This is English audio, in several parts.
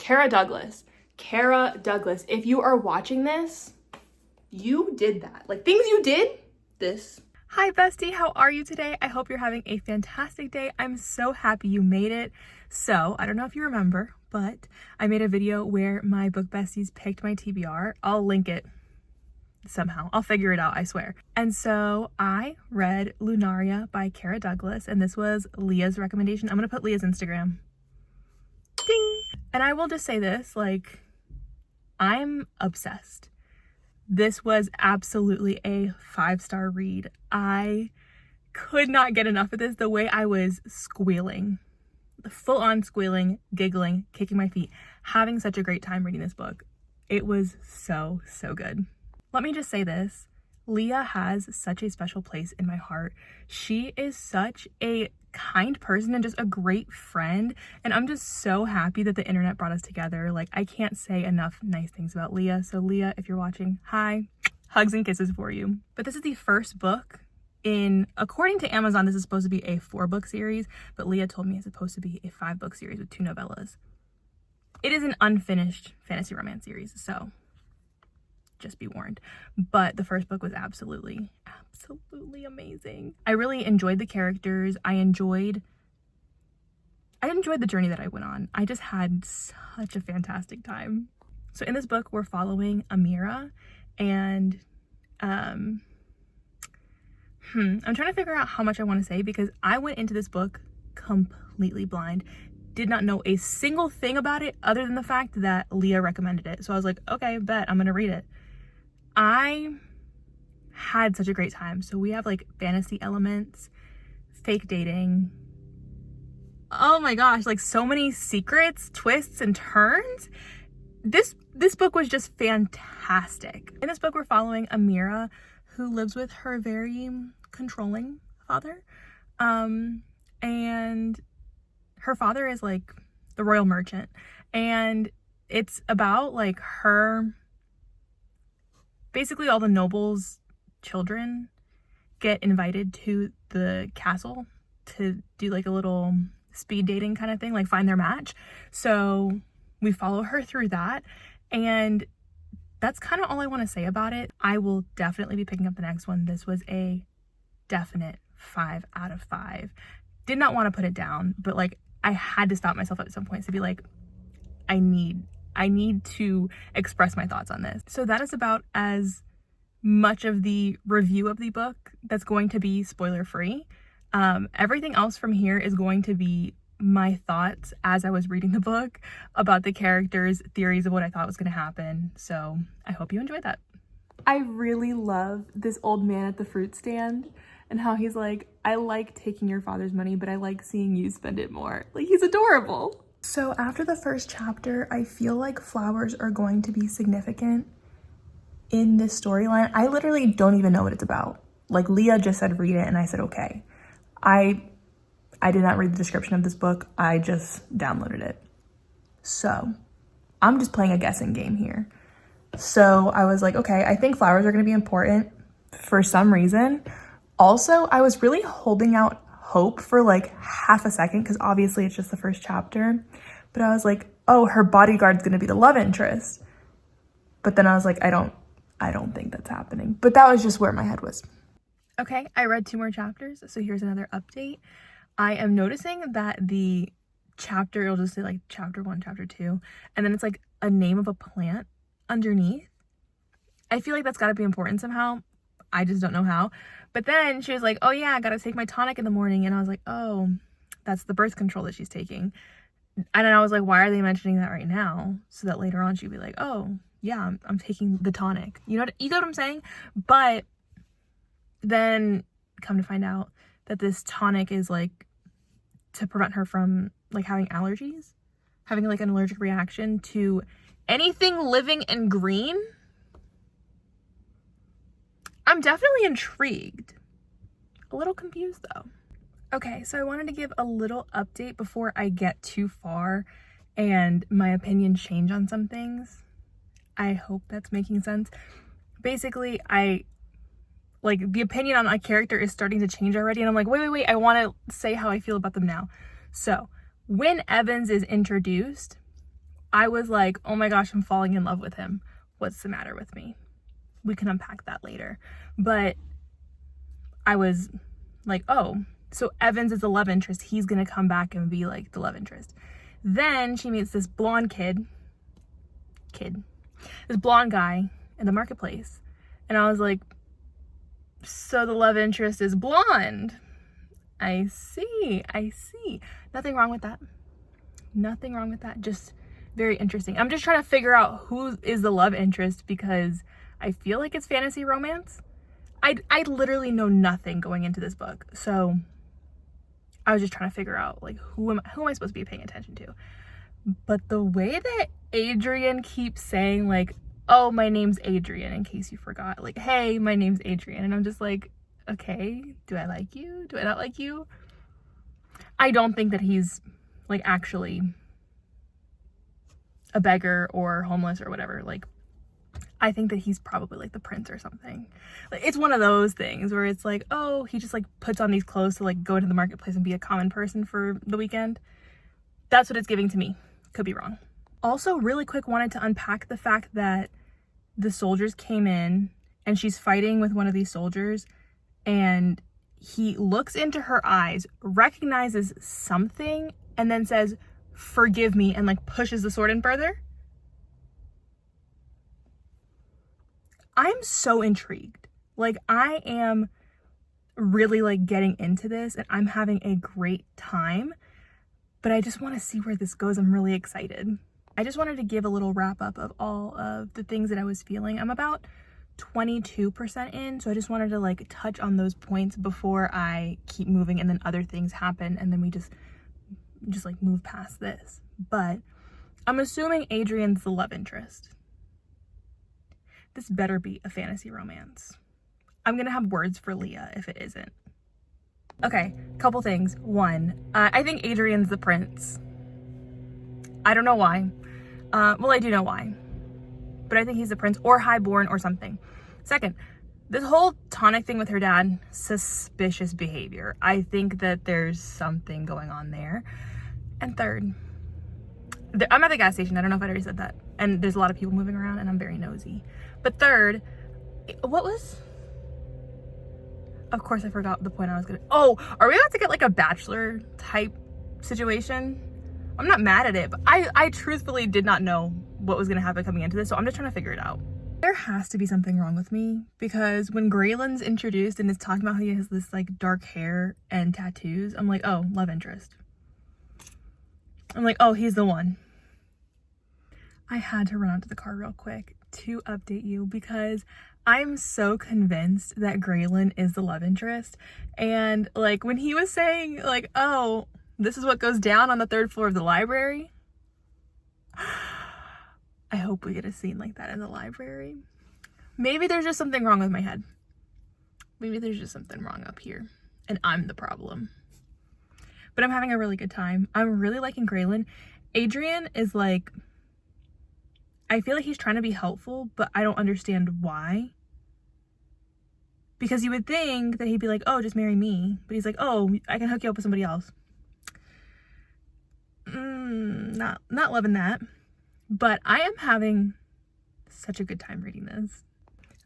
Kara Douglas. Kara Douglas, if you are watching this, you did that. Like, things you did, this. Hi bestie, how are you today? I hope you're having a fantastic day. I'm so happy you made it. So, I don't know if you remember, but I made a video where my book besties picked my TBR. I'll link it somehow. I'll figure it out, I swear. And so I read Lunaria by Kara Douglas, and this was Leah's recommendation. I'm gonna put Leah's Instagram. Ding! And I will just say this, like, I'm obsessed. This was absolutely a 5-star read. I could not get enough of this. The way I was squealing, full on squealing, giggling, kicking my feet, having such a great time reading this book. It was so, so good. Let me just say this. Leah has such a special place in my heart. She is such a kind person and just a great friend. And I'm just so happy that the internet brought us together. Like, I can't say enough nice things about Leah. So Leah, if you're watching, hi, hugs and kisses for you. But this is the first book in, according to Amazon, this is supposed to be a 4-book series, but Leah told me it's supposed to be a 5-book series with 2 novellas. It is an unfinished fantasy romance series, so just be warned. But the first book was absolutely amazing. I really enjoyed the characters. I enjoyed the journey that I went on. I just had such a fantastic time. So in this book, we're following Amira, and I'm trying to figure out how much I want to say, because I went into this book completely blind. Did not know a single thing about it other than the fact that Leah recommended it. So I was like, okay, bet, I'm gonna read it. I had such a great time. So we have like fantasy elements, fake dating. Oh my gosh, like so many secrets, twists, and turns. This book was just fantastic. In this book, we're following Amira, who lives with her very controlling father. And her father is like the royal merchant. And it's about like her, basically all the nobles' children get invited to the castle to do like a little speed dating kind of thing, like find their match. So we follow her through that, and that's kind of all I want to say about it. I will definitely be picking up the next one. This was a definite 5 out of 5. Did not want to put it down, but like I had to stop myself at some points to be like, I need to express my thoughts on this. So that is about as much of the review of the book that's going to be spoiler free. Everything else from here is going to be my thoughts as I was reading the book about the characters, theories of what I thought was going to happen. So I hope you enjoyed that. I really love this old man at the fruit stand and how he's like, I like taking your father's money, but I like seeing you spend it more. Like, he's adorable. So after the first chapter, I feel like flowers are going to be significant in this storyline. I literally don't even know what it's about. Like, Leah just said read it, and I said okay. I did not read the description of this book. I just downloaded it. So I'm just playing a guessing game here. So I was like, okay, I think flowers are going to be important for some reason. Also, I was really holding out hope for like half a second, because obviously it's just the first chapter, but I was like, oh, her bodyguard's going to be the love interest. But then I was like, I don't think that's happening. But that was just where my head was. Okay, I read 2 more chapters, so here's another update. I am noticing that the chapter, it'll just say like chapter 1, chapter 2, and then it's like a name of a plant underneath. I feel like that's got to be important somehow. I just don't know how. But then she was like, oh yeah, I got to take my tonic in the morning. And I was like, oh, that's the birth control that she's taking. And then I was like, why are they mentioning that right now? So that later on she'd be like, oh yeah, I'm taking the tonic. You know what I'm saying? But then come to find out that this tonic is like to prevent her from like having allergies, having like an allergic reaction to anything living and green. I'm definitely intrigued. A little confused though. Okay, so I wanted to give a little update before I get too far and my opinions change on some things. I hope that's making sense. Basically, like the opinion on my character is starting to change already, and I'm like, wait, I want to say how I feel about them now. So when Evans is introduced, I was like, oh my gosh, I'm falling in love with him. What's the matter with me? We can unpack that later. But I was like, oh, so Evans is the love interest. He's gonna come back and be like the love interest. Then she meets this blonde this blonde guy in the marketplace. And I was like, so the love interest is blonde. I see. Nothing wrong with that. Nothing wrong with that. Just very interesting. I'm just trying to figure out who is the love interest because I feel like it's fantasy romance. I literally know nothing going into this book. So I was just trying to figure out like who am I supposed to be paying attention to? But the way that Adrian keeps saying like, oh, my name's Adrian, in case you forgot. Like, hey, my name's Adrian. And I'm just like, okay, do I like you? Do I not like you? I don't think that he's like actually a beggar or homeless or whatever. Like, I think that he's probably like the prince or something. Like, it's one of those things where it's like, oh, he just like puts on these clothes to like go into the marketplace and be a common person for the weekend. That's what it's giving to me. Could be wrong. Also, really quick, wanted to unpack the fact that the soldiers came in and she's fighting with one of these soldiers and he looks into her eyes, recognizes something, and then says, forgive me, and like pushes the sword in further. I'm so intrigued. Like, I am really like getting into this and I'm having a great time, but I just want to see where this goes. I'm really excited. I just wanted to give a little wrap up of all of the things that I was feeling. I'm about 22% in, so I just wanted to like touch on those points before I keep moving and then other things happen and then we just like move past this. But I'm assuming Adrian's the love interest. This better be a fantasy romance. I'm gonna have words for Leah if it isn't. Okay, couple things. One, I think Adrian's the prince. I don't know why. Well, I do know why. But I think he's the prince or highborn or something. Second, this whole tonic thing with her dad, suspicious behavior. I think that there's something going on there. And third, I'm at the gas station. I don't know if I already said that. And there's a lot of people moving around and I'm very nosy. But third, of course I forgot the point I was gonna, oh, are we about to get like a Bachelor type situation? I'm not mad at it, but I truthfully did not know what was gonna happen coming into this, so I'm just trying to figure it out. There has to be something wrong with me because when Graylin's introduced and is talking about how he has this like dark hair and tattoos, I'm like, oh, love interest. I'm like, oh, he's the one. I had to run out to the car real quick to update you because I'm so convinced that Graylin is the love interest. And like when he was saying like, oh, this is what goes down on the 3rd floor of the library. I hope we get a scene like that in the library. Maybe there's just something wrong with my head. Maybe there's just something wrong up here and I'm the problem. But I'm having a really good time. I'm really liking Graylin. Adrian is like, I feel like he's trying to be helpful, but I don't understand why. Because you would think that he'd be like, oh, just marry me. But he's like, oh, I can hook you up with somebody else. Not loving that. But I am having such a good time reading this.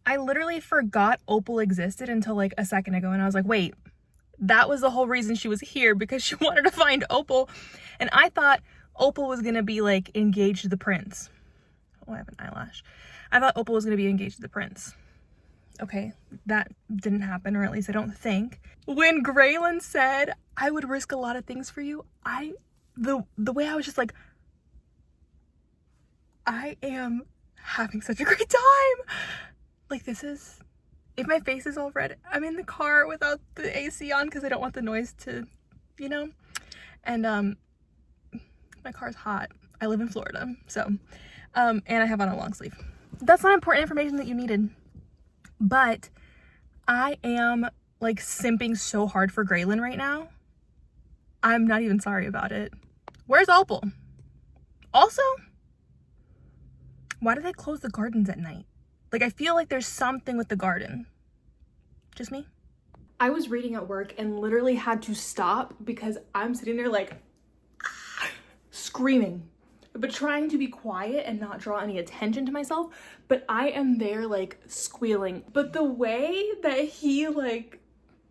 I literally forgot Opal existed until like a second ago. And I was like, wait, that was the whole reason she was here, because she wanted to find Opal. And I thought Opal was going to be like engaged to the prince. Oh, I have an eyelash. I thought Opal was going to be engaged to the prince. Okay, that didn't happen, or at least I don't think. When Graylin said, I would risk a lot of things for you, the way I was just like, I am having such a great time. Like, this is, if my face is all red, I'm in the car without the AC on because I don't want the noise to, you know, and my car's hot. I live in Florida, so, and I have on a long sleeve. That's not important information that you needed. But I am like simping so hard for Graylin right now. I'm not even sorry about it. Where's Opal? Also, why do they close the gardens at night? Like, I feel like there's something with the garden. Just me? I was reading at work and literally had to stop because I'm sitting there like screaming but trying to be quiet and not draw any attention to myself. But I am there like squealing. But the way that he like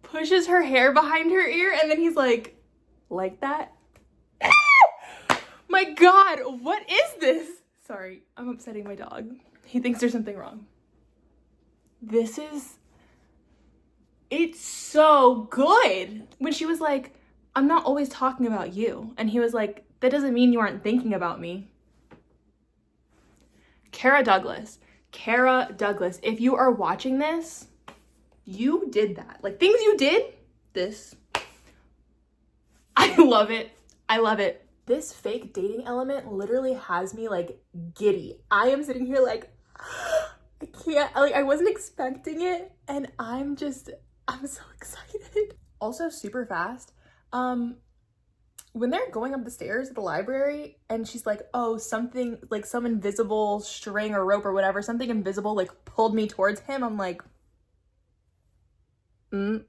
pushes her hair behind her ear and then he's like that. My God, what is this? Sorry, I'm upsetting my dog. He thinks there's something wrong. It's so good. When she was like, I'm not always talking about you. And he was like, that doesn't mean you aren't thinking about me. Kara Douglas, if you are watching this, you did that. Like things you did, this. I love it. I love it. This fake dating element literally has me like giddy. I am sitting here like, I can't, like I wasn't expecting it. And I'm so excited. Also super fast. When they're going up the stairs at the library and she's like, oh, something like some invisible string or rope or whatever, something invisible like pulled me towards him. I'm like, I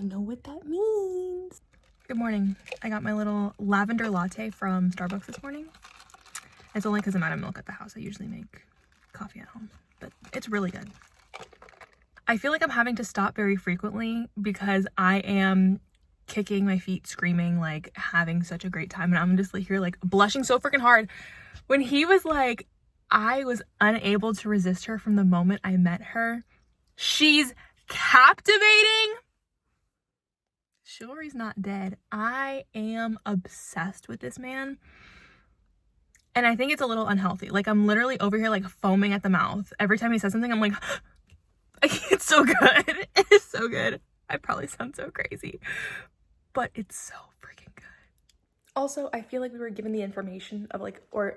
know what that means. Good morning. I got my little lavender latte from Starbucks this morning. It's only because I'm out of milk at the house. I usually make coffee at home, but it's really good. I feel like I'm having to stop very frequently because I am kicking my feet, screaming, like having such a great time. And I'm just like here like blushing so freaking hard. When he was like, I was unable to resist her from the moment I met her. She's captivating. Chivalry's not dead. I am obsessed with this man. And I think it's a little unhealthy. Like I'm literally over here like foaming at the mouth. Every time he says something, I'm like, it's so good. It is so good. I probably sound so crazy, but it's so freaking good. Also, I feel like we were given the information of like, or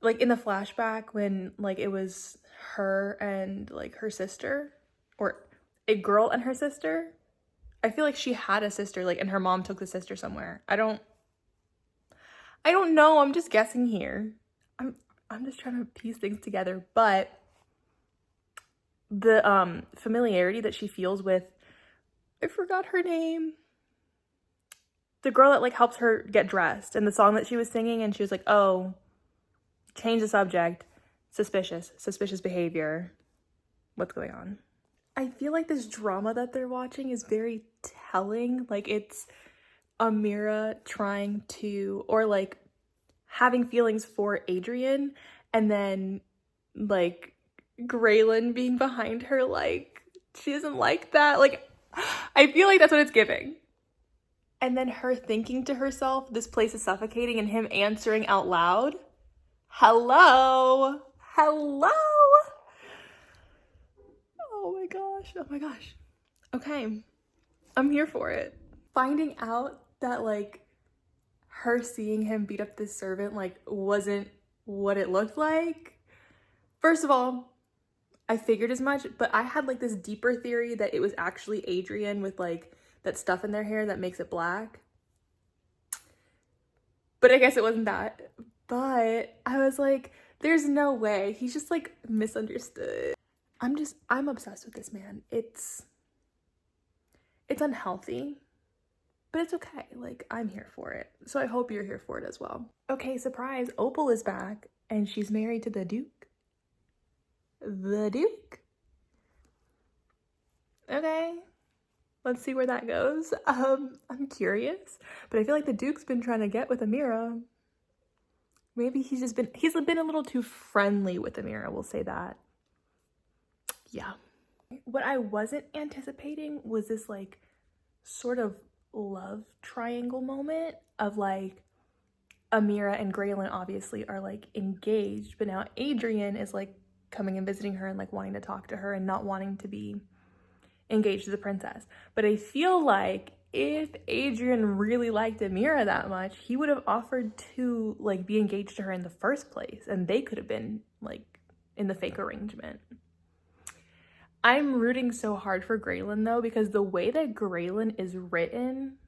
like in the flashback when like it was her and like her sister, or a girl and her sister. I feel like she had a sister, like, and her mom took the sister somewhere. I don't know. I'm just guessing here. I'm just trying to piece things together, but the familiarity that she feels with, I forgot her name, the girl that like helps her get dressed, and the song that she was singing, and she was like, oh, change the subject, suspicious behavior, what's going on? I feel like this drama that they're watching is very telling. Like it's Amira trying to, or like having feelings for Adrian, and then like Graylin being behind her, like she doesn't like that. Like I feel like that's what it's giving. And then her thinking to herself, this place is suffocating, and him answering out loud, hello. Oh my gosh. Okay, I'm here for it. Finding out that like her seeing him beat up this servant like wasn't what it looked like. First of all, I figured as much, but I had like this deeper theory that it was actually Adrian with like that stuff in their hair that makes it black. But I guess it wasn't that. But I was like, there's no way. He's just like misunderstood. I'm obsessed with this man. It's unhealthy, but it's okay. Like I'm here for it. So I hope you're here for it as well. Okay, surprise. Opal is back and she's married to the Duke. Okay, let's see where that goes. I'm curious, but I feel like the Duke's been trying to get with Amira. Maybe he's been a little too friendly with Amira, we'll say that. Yeah. What I wasn't anticipating was this like sort of love triangle moment of like Amira and Graylin obviously are like engaged, but now Adrian is like coming and visiting her and like wanting to talk to her and not wanting to be engaged to the princess. But I feel like if Adrian really liked Amira that much, he would have offered to like be engaged to her in the first place, and they could have been like in the fake arrangement. I'm rooting so hard for Graylin though, because the way that Graylin is written,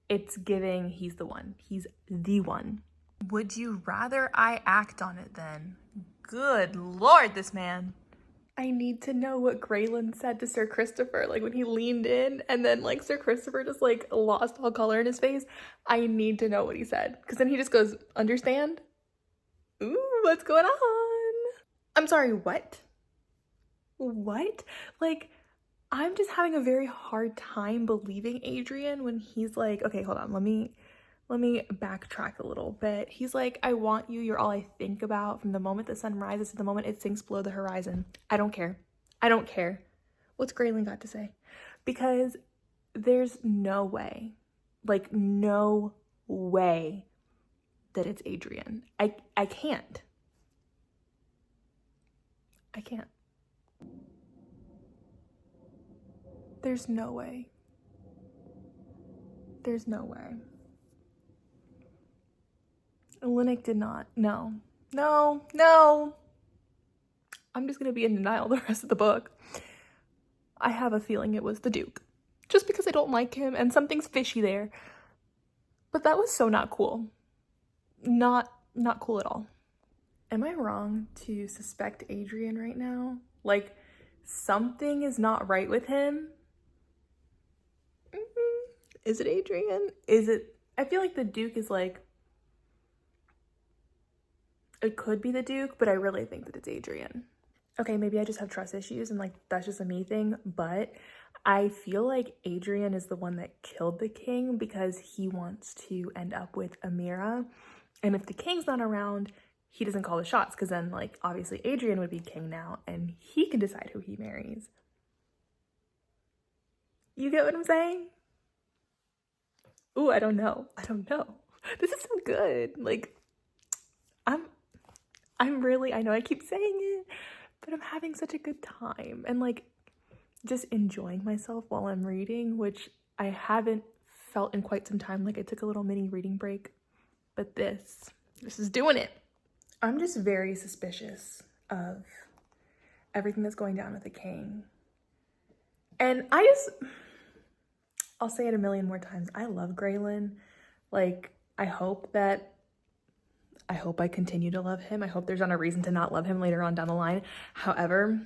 it's giving he's the one. He's the one. Would you rather I act on it then? Good Lord, this man. I need to know what Graylin said to Sir Christopher, like when he leaned in and then like Sir Christopher just like lost all color in his face. I need to know what he said, because then he just goes, understand? Ooh, what's going on? I'm sorry, what? What? Like, I'm just having a very hard time believing Adrian when he's like, okay, hold on, let me backtrack a little bit. He's like, I want you, you're all I think about from the moment the sun rises to the moment it sinks below the horizon. I don't care. I don't care. What's Graylin got to say? Because there's no way, like no way that it's Adrian. I can't. I can't. There's no way. There's no way. Linnick did not. No. I'm just gonna be in denial the rest of the book. I have a feeling it was the Duke. Just because I don't like him and something's fishy there. But that was so not cool. Not cool at all. Am I wrong to suspect Adrian right now? Like, something is not right with him? Is it Adrian? Is it? I feel like the Duke is like, it could be the Duke, but I really think that it's Adrian. Okay, maybe I just have trust issues and like that's just a me thing, but I feel like Adrian is the one that killed the king because he wants to end up with Amira. And if the king's not around, he doesn't call the shots, because then like obviously Adrian would be king now and he can decide who he marries. You get what I'm saying? Ooh, I don't know. This is so good. Like, I'm really, I know I keep saying it, but I'm having such a good time and like just enjoying myself while I'm reading, which I haven't felt in quite some time. Like I took a little mini reading break, but this is doing it. I'm just very suspicious of everything that's going down with the king. And I'll say it a million more times. I love Graylin. Like, I hope I continue to love him. I hope there's not a reason to not love him later on down the line. However,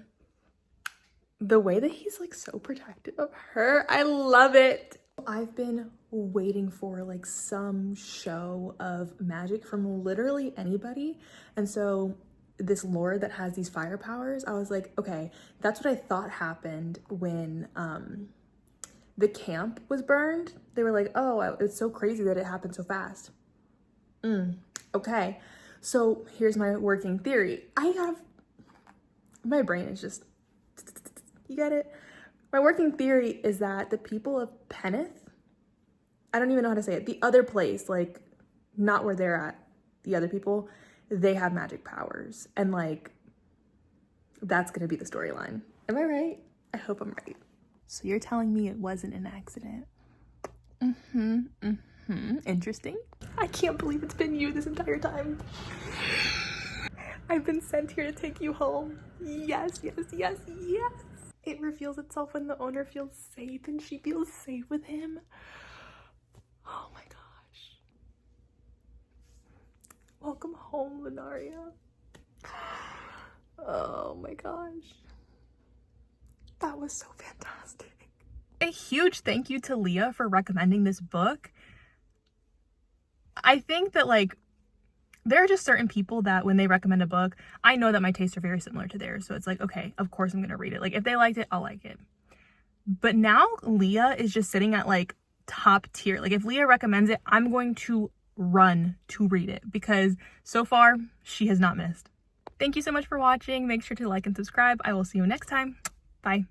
the way that he's like so protective of her, I love it. I've been waiting for like some show of magic from literally anybody. And so this lord that has these fire powers, I was like, okay, that's what I thought happened when the camp was burned. They were like, oh, it's so crazy that it happened so fast. Okay, so here's my working theory. My brain is just, you get it? My working theory is that the people of Peneth, I don't even know how to say it, the other place, like not where they're at, the other people, they have magic powers. And like, that's gonna be the storyline. Am I right? I hope I'm right. So you're telling me it wasn't an accident? Interesting. I can't believe it's been you this entire time. I've been sent here to take you home. Yes. It reveals itself when the owner feels safe and she feels safe with him. Oh my gosh. Welcome home, Lunaria. Oh my gosh. That was so fantastic. A huge thank you to Leah for recommending this book. I think that like there are just certain people that when they recommend a book, I know that my tastes are very similar to theirs. So it's like, okay, of course I'm gonna read it. Like if they liked it, I'll like it. But now Leah is just sitting at like top tier. Like if Leah recommends it, I'm going to run to read it because so far she has not missed. Thank you so much for watching. Make sure to like and subscribe. I will see you next time. Bye.